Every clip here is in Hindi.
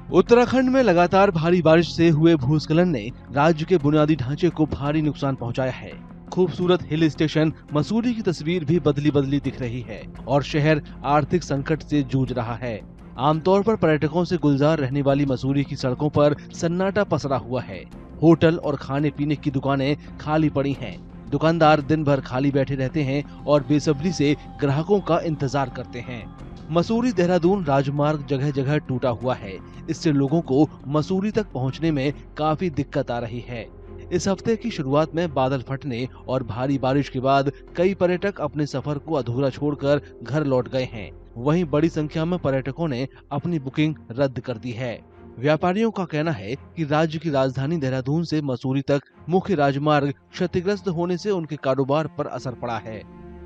उत्तराखंड में लगातार भारी बारिश से हुए भूस्खलन ने राज्य के बुनियादी ढांचे को भारी नुकसान पहुंचाया है। खूबसूरत हिल स्टेशन मसूरी की तस्वीर भी बदली बदली दिख रही है और शहर आर्थिक संकट से जूझ रहा है। आमतौर पर पर्यटकों से गुलजार रहने वाली मसूरी की सड़कों पर सन्नाटा पसरा हुआ है। होटल और खाने पीने की दुकानें खाली पड़ी हैं। दुकानदार दिन भर खाली बैठे रहते हैं और बेसब्री से ग्राहकों का इंतजार करते हैं। मसूरी देहरादून राजमार्ग जगह जगह टूटा हुआ है। इससे लोगों को मसूरी तक पहुंचने में काफी दिक्कत आ रही है। इस हफ्ते की शुरुआत में बादल फटने और भारी बारिश के बाद कई पर्यटक अपने सफर को अधूरा छोड़कर घर लौट गए हैं। वहीं बड़ी संख्या में पर्यटकों ने अपनी बुकिंग रद्द कर दी है। व्यापारियों का कहना है कि राज्य की राजधानी देहरादून से मसूरी तक मुख्य राजमार्ग क्षतिग्रस्त होने से उनके कारोबार पर असर पड़ा है।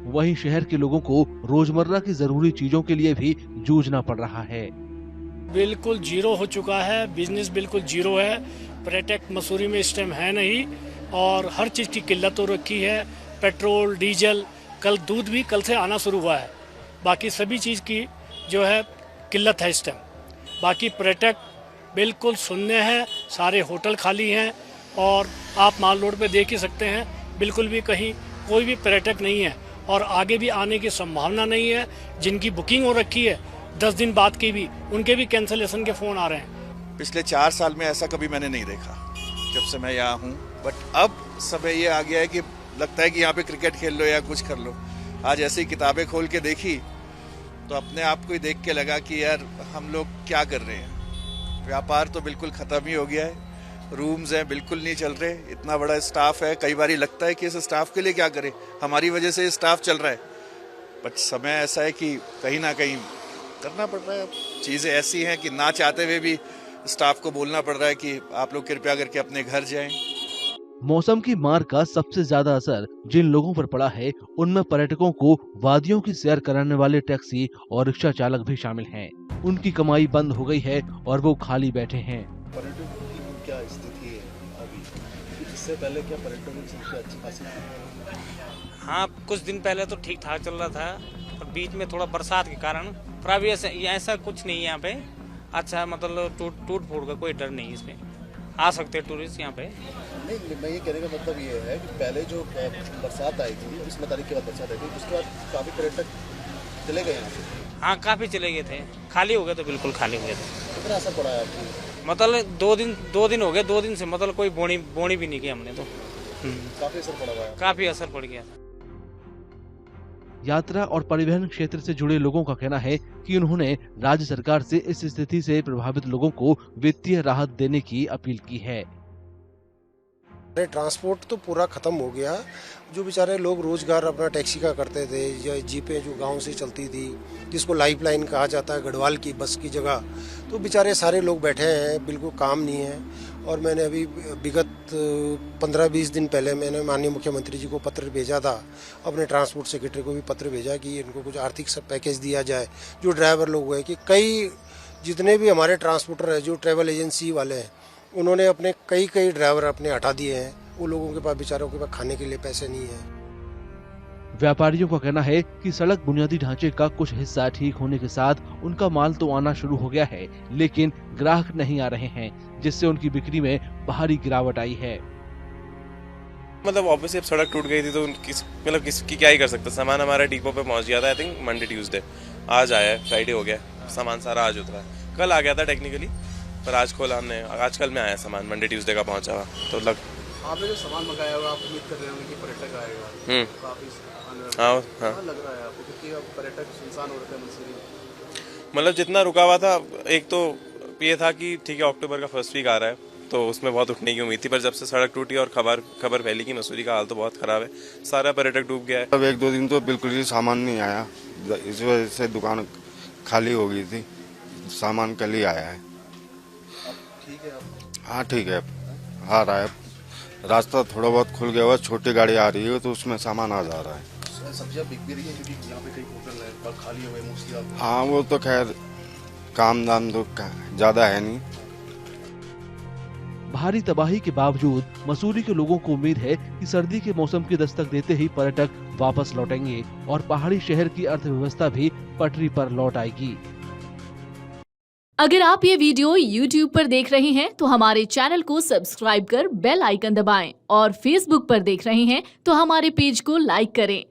वहीं शहर के लोगों को रोजमर्रा की जरूरी चीजों के लिए भी जूझना पड़ रहा है। बिल्कुल जीरो हो चुका है, बिजनेस बिल्कुल जीरो है। पर्यटक मसूरी में इस टाइम है नहीं और हर चीज़ की किल्लत हो रखी है। पेट्रोल, डीजल, कल दूध भी कल से आना शुरू हुआ है। बाकी सभी चीज़ की जो है किल्लत है इस टाइम। बाकी पर्यटक बिल्कुल शून्य है, सारे होटल खाली हैं और आप माल रोड पे देख ही सकते हैं, बिल्कुल भी कहीं कोई भी पर्यटक नहीं है और आगे भी आने की संभावना नहीं है। जिनकी बुकिंग हो रखी है 10 दिन बाद की भी, उनके भी कैंसिलेशन के फ़ोन आ रहे हैं। पिछले 4 साल में ऐसा कभी मैंने नहीं देखा जब से मैं यहाँ हूँ। बट अब समय ये आ गया है कि लगता है कि यहाँ पे क्रिकेट खेल लो या कुछ कर लो। आज ऐसी किताबें खोल के देखी तो अपने आप को ही देख के लगा कि यार हम लोग क्या कर रहे हैं। व्यापार तो बिल्कुल ख़त्म ही हो गया है। रूम्स हैं बिल्कुल नहीं चल रहे। इतना बड़ा स्टाफ है, कई बार लगता है कि इस स्टाफ के लिए क्या करें, हमारी वजह से स्टाफ चल रहा है। बट समय ऐसा है कि कहीं ना कहीं करना पड़ रहा है। चीज़ें ऐसी हैं कि ना चाहते हुए भी स्टाफ को बोलना पड़ रहा है कि आप लोग कृपया करके अपने घर जाएं। मौसम की मार का सबसे ज्यादा असर जिन लोगों पर पड़ा है उनमें पर्यटकों को वादियों की सैर कराने वाले टैक्सी और रिक्शा चालक भी शामिल हैं। उनकी कमाई बंद हो गई है और वो खाली बैठे हैं। पर्यटकों की क्या स्थिति है अभी? इससे पहले क्या पर्यटकों की संख्या अच्छी खासी थी? हाँ, कुछ दिन पहले तो ठीक ठाक चल रहा था और बीच में थोड़ा बरसात के कारण प्राभी ऐसा कुछ नहीं है यहाँ पे। अच्छा, मतलब टूट फूट का कोई डर नहीं, इसमें आ सकते हैं टूरिस्ट यहाँ पे। नहीं, मैं ये कहने का मतलब ये है कि पहले जो बरसात आई थी, 20 तारीख के बाद बरसात आई थी, उसके बाद काफ़ी पर्यटक चले गए यहाँ से। हाँ, काफ़ी चले गए थे, खाली हो गए थे, बिल्कुल खाली हो गए थे। कितना असर पड़ा है आपकी? मतलब 2 दिन हो गए, 2 दिन से मतलब कोई बोनी भी नहीं की हमने तो। काफ़ी असर पड़ा हुआ है। काफ़ी असर पड़ गया था। यात्रा और परिवहन क्षेत्र से जुड़े लोगों का कहना है कि उन्होंने राज्य सरकार से इस स्थिति से प्रभावित लोगों को वित्तीय राहत देने की अपील की है। ट्रांसपोर्ट तो पूरा ख़त्म हो गया। जो बेचारे लोग रोजगार अपना टैक्सी का करते थे या जीपें जो गांव से चलती थी, जिसको लाइफ लाइन कहा जाता है, गढ़वाल की बस की जगह, तो बेचारे सारे लोग बैठे हैं, बिल्कुल काम नहीं है। और मैंने अभी विगत 15-20 दिन पहले मैंने माननीय मुख्यमंत्री जी को पत्र भेजा था, अपने ट्रांसपोर्ट सेक्रेटरी को भी पत्र भेजा कि इनको कुछ आर्थिक पैकेज दिया जाए। जो ड्राइवर लोग हैं कि कई जितने भी हमारे ट्रांसपोर्टर हैं, जो ट्रैवल एजेंसी वाले हैं, उन्होंने अपने कई ड्राइवर अपने हटा दिए हैं। वो लोगों के पास बेचारों के पास खाने के लिए पैसे नहीं है। व्यापारियों का कहना है कि सड़क बुनियादी ढांचे का कुछ हिस्सा ठीक होने के साथ उनका माल तो आना शुरू हो गया है, लेकिन ग्राहक नहीं आ रहे हैं, जिससे उनकी बिक्री में भारी गिरावट आई है। मतलब ऑब्वियसली अब सड़क टूट गई थी तो किसकी क्या ही कर सकते। सामान हमारा डिपो पे पहुंच गया था, आई थिंक मंडे ट्यूसडे। आज आया है, फ्राइडे हो गया, सामान सारा आज उतरा है। कल आ गया था टेक्निकली, पर आज खोला हमने, आजकल में आया सामान, मंडे ट्यूसडे का पहुंचा हुआ। तो आपने जो सामान मंगाया हुआ, आप उम्मीद कर रहे होंगे कि पर्यटक आएगा। काफी हाँ, लग रहा है आपको, क्योंकि अब पर्यटक सुनसान हो रहे थे मसूरी। मतलब जितना रुका हुआ था, एक तो ये था कि ठीक है अक्टूबर का फर्स्ट वीक आ रहा है तो उसमें बहुत उठने की उम्मीद थी, पर जब से सड़क टूटी और खबर फैली कि मसूरी का हाल तो बहुत खराब है, सारा पर्यटक डूब गया है। अब 1-2 दिन तो बिल्कुल ही सामान नहीं आया, इस वजह से दुकान खाली हो गई थी। सामान कल ही आया है। ठीक है आप? हाँ ठीक है, आ रहा है। रास्ता थोड़ा बहुत खुल गया हुआ, छोटी गाड़ी आ रही है तो उसमें सामान आ जा रहा है। सब्जियां बिक भी रही है क्योंकि यहाँ पे कई होटल है पर खाली हुए मोस्टली। हाँ, वो तो खैर काम दाम तो ज्यादा है नहीं। भारी तबाही के बावजूद मसूरी के लोगों को उम्मीद है कि सर्दी के मौसम की दस्तक देते ही पर्यटक वापस लौटेंगे और पहाड़ी शहर की अर्थव्यवस्था भी पटरी पर लौट आएगी। अगर आप ये वीडियो YouTube पर देख रहे हैं तो हमारे चैनल को सब्सक्राइब कर बेल आइकन दबाएं और Facebook पर देख रहे हैं तो हमारे पेज को लाइक करें।